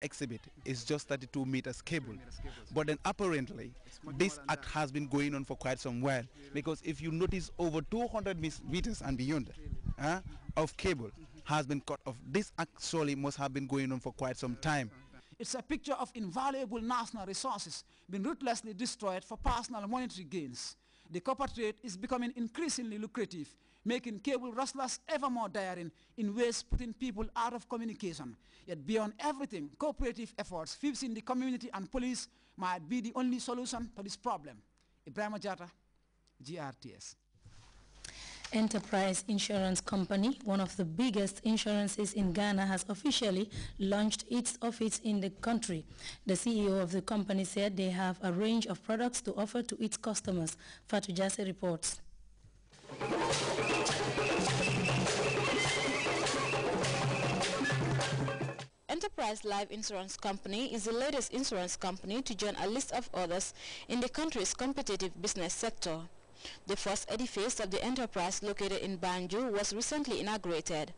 exhibit is just 32 meters cable, but then apparently this act has been going on for quite some while, because if you notice, over 200 meters and beyond of cable has been cut off. This actually must have been going on for quite some time. It's a picture of invaluable national resources being ruthlessly destroyed for personal monetary gains. The copper trade is becoming increasingly lucrative, making cable rustlers ever more daring in ways putting people out of communication. Yet beyond everything, cooperative efforts fusing the community and police might be the only solution to this problem. Ibrahim Jata, GRTS. Enterprise Insurance Company, one of the biggest insurances in Ghana, has officially launched its office in the country. The CEO of the company said they have a range of products to offer to its customers. Fatou Jasseh reports. Enterprise Life Insurance Company is the latest insurance company to join a list of others in the country's competitive business sector. The first edifice of the enterprise, located in Banjul, was recently inaugurated.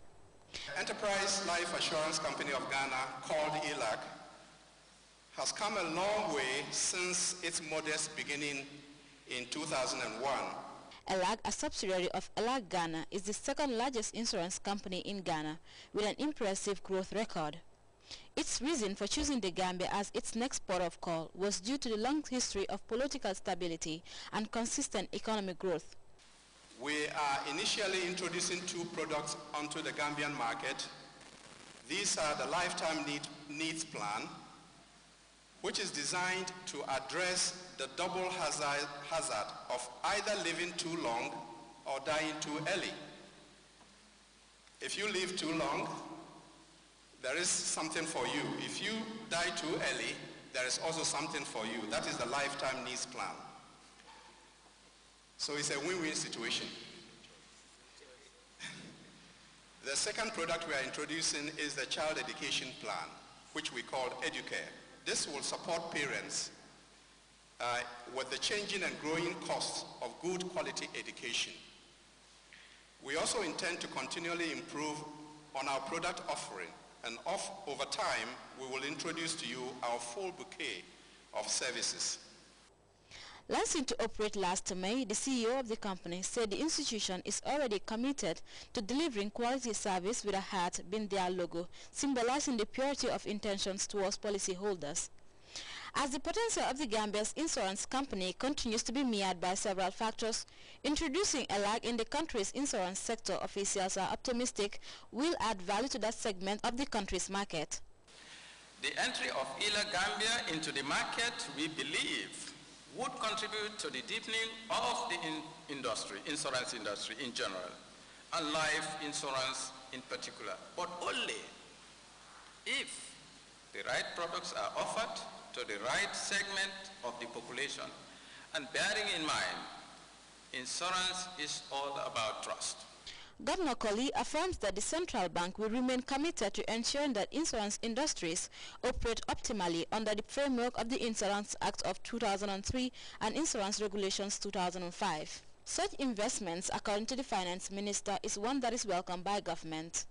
Enterprise Life Assurance Company of Ghana, called ELAC, has come a long way since its modest beginning in 2001. ELAC, a subsidiary of ELAC Ghana, is the second largest insurance company in Ghana with an impressive growth record. Its reason for choosing the Gambia as its next port of call was due to the long history of political stability and consistent economic growth. We are initially introducing two products onto the Gambian market. These are the Lifetime Needs Plan, which is designed to address the double hazard of either living too long or dying too early. If you live too long, there is something for you. If you die too early, there is also something for you. That is the Lifetime Needs Plan. So it's a win-win situation. The second product we are introducing is the Child Education Plan, which we call Educare. This will support parents with the changing and growing costs of good quality education. We also intend to continually improve on our product offering, and over time, we will introduce to you our full bouquet of services. Launching to operate last May, the CEO of the company said the institution is already committed to delivering quality service, with a heart being their logo, symbolizing the purity of intentions towards policyholders. As the potential of the Gambia's insurance company continues to be mirrored by several factors, introducing ELAC in the country's insurance sector, officials are optimistic will add value to that segment of the country's market. The entry of ELAC Gambia into the market, we believe, would contribute to the deepening of the insurance industry in general, and life insurance in particular, but only if the right products are offered to the right segment of the population, and bearing in mind, insurance is all about trust. Governor Colley affirms that the central bank will remain committed to ensuring that insurance industries operate optimally under the framework of the Insurance Act of 2003 and Insurance Regulations 2005. Such investments, according to the Finance Minister, is one that is welcomed by government.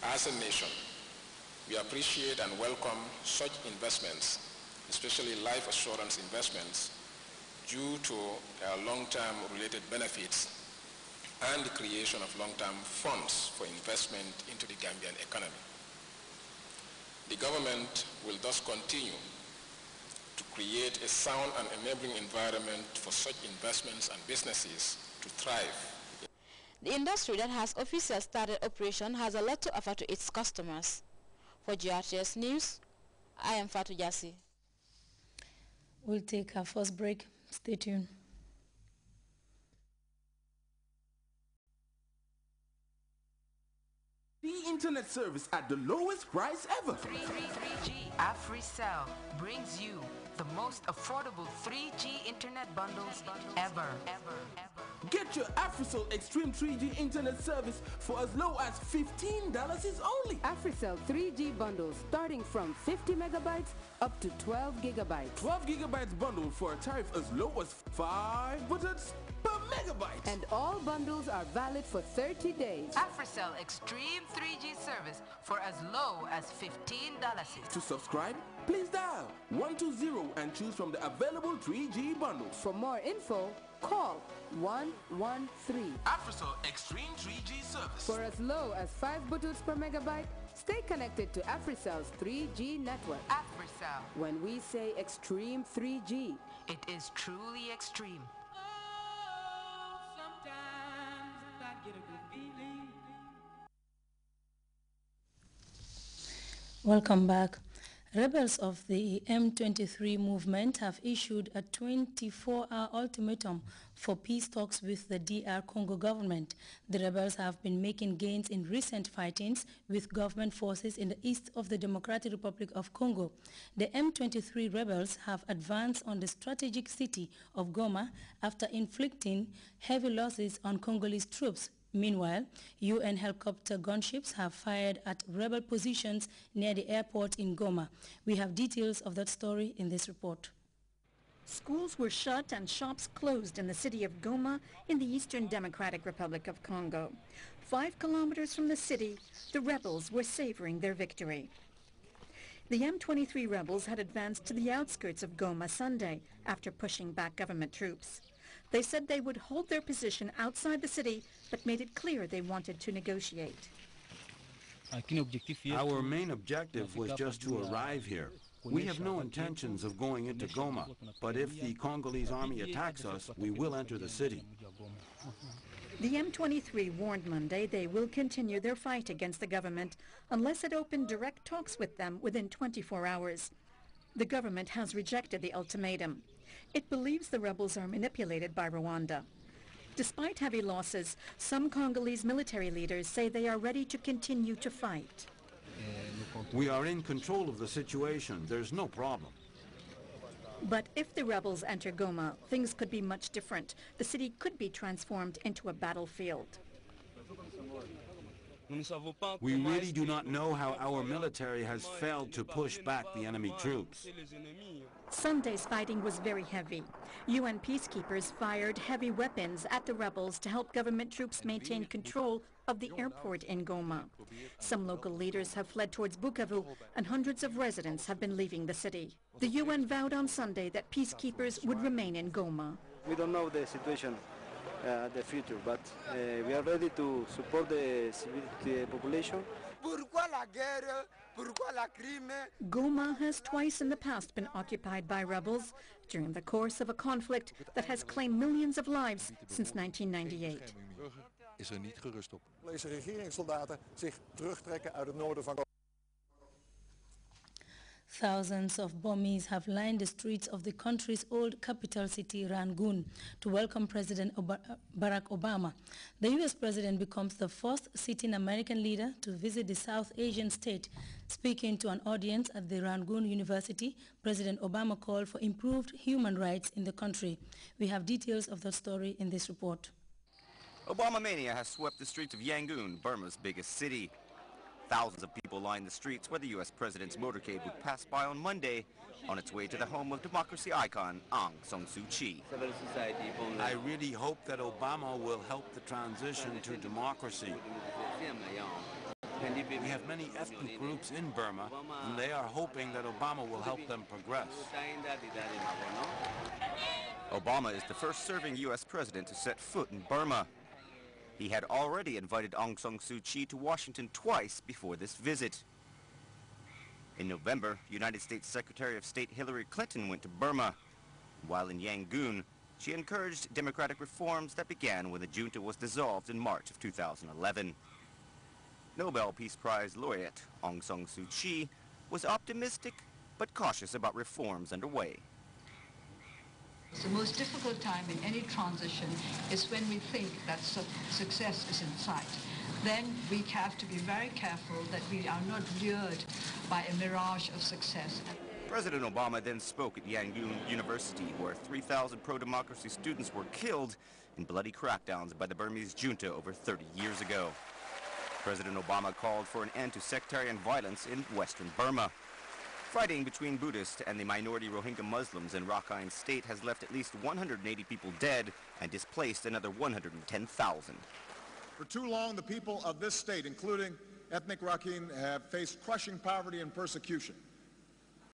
As a nation, we appreciate and welcome such investments, especially life assurance investments, due to long-term related benefits and the creation of long-term funds for investment into the Gambian economy. The government will thus continue to create a sound and enabling environment for such investments and businesses to thrive. The industry that has officially started operation has a lot to offer to its customers. For GRTS News, I am Fatou Jasseh. We'll take our first break. Stay tuned. The internet service at the lowest price ever. 3G AfriCell brings you the most affordable 3G internet bundles ever. Get your AfriCell Extreme 3G internet service for as low as $15 is only. AfriCell 3G bundles starting from 50 megabytes up to 12 gigabytes. 12 gigabytes bundle for a tariff as low as $5 per megabytes. And all bundles are valid for 30 days. AfriCell Extreme 3G service for as low as $15. To subscribe, please dial 120 and choose from the available 3G bundles. For more info, call 113. AfriCell Extreme 3G service. For as low as 5 bottles per megabyte, stay connected to AfriCell's 3G network. AfriCell. When we say Extreme 3G, it is truly extreme. Welcome back. Rebels of the M23 movement have issued a 24-hour ultimatum for peace talks with the DR Congo government. The rebels have been making gains in recent fightings with government forces in the east of the Democratic Republic of Congo. The M23 rebels have advanced on the strategic city of Goma after inflicting heavy losses on Congolese troops. Meanwhile, UN helicopter gunships have fired at rebel positions near the airport in Goma. We have details of that story in this report. Schools were shut and shops closed in the city of Goma in the Eastern Democratic Republic of Congo. 5 kilometers from the city, the rebels were savoring their victory. The M23 rebels had advanced to the outskirts of Goma Sunday after pushing back government troops. They said they would hold their position outside the city, but made it clear they wanted to negotiate. Our main objective was just to arrive here. We have no intentions of going into Goma, but if the Congolese army attacks us, we will enter the city. The M23 warned Monday they will continue their fight against the government unless it opened direct talks with them within 24 hours. The government has rejected the ultimatum. It believes the rebels are manipulated by Rwanda. Despite heavy losses, some Congolese military leaders say they are ready to continue to fight. We are in control of the situation. There's no problem. But if the rebels enter Goma, things could be much different. The city could be transformed into a battlefield. We really do not know how our military has failed to push back the enemy troops. Sunday's fighting was very heavy. UN peacekeepers fired heavy weapons at the rebels to help government troops maintain control of the airport in Goma. Some local leaders have fled towards Bukavu, and hundreds of residents have been leaving the city. The UN vowed on Sunday that peacekeepers would remain in Goma. We don't know the situation, the future, but we are ready to support the population. Goma has twice in the past been occupied by rebels during the course of a conflict that has claimed millions of lives since 1998. Is er niet gerust op. Deze regeringssoldaten zich terugtrekken uit het noorden van. Thousands of Burmese have lined the streets of the country's old capital city, Rangoon, to welcome President Barack Obama. The U.S. president becomes the first sitting American leader to visit the South Asian state. Speaking to an audience at the Rangoon University, President Obama called for improved human rights in the country. We have details of that story in this report. Obama mania has swept the streets of Yangon, Burma's biggest city. Thousands of people line the streets where the U.S. president's motorcade would pass by on Monday on its way to the home of democracy icon Aung San Suu Kyi. I really hope that Obama will help the transition to democracy. We have many ethnic groups in Burma, and they are hoping that Obama will help them progress. Obama is the first serving U.S. president to set foot in Burma. He had already invited Aung San Suu Kyi to Washington twice before this visit. In November, United States Secretary of State Hillary Clinton went to Burma. While in Yangon, she encouraged democratic reforms that began when the junta was dissolved in March of 2011. Nobel Peace Prize laureate Aung San Suu Kyi was optimistic but cautious about reforms underway. The most difficult time in any transition is when we think that success is in sight. Then we have to be very careful that we are not lured by a mirage of success. President Obama then spoke at Yangon University, where 3,000 pro-democracy students were killed in bloody crackdowns by the Burmese junta over 30 years ago. President Obama called for an end to sectarian violence in western Burma. Fighting between Buddhist and the minority Rohingya Muslims in Rakhine State has left at least 180 people dead and displaced another 110,000. For too long, the people of this state, including ethnic Rakhine, have faced crushing poverty and persecution.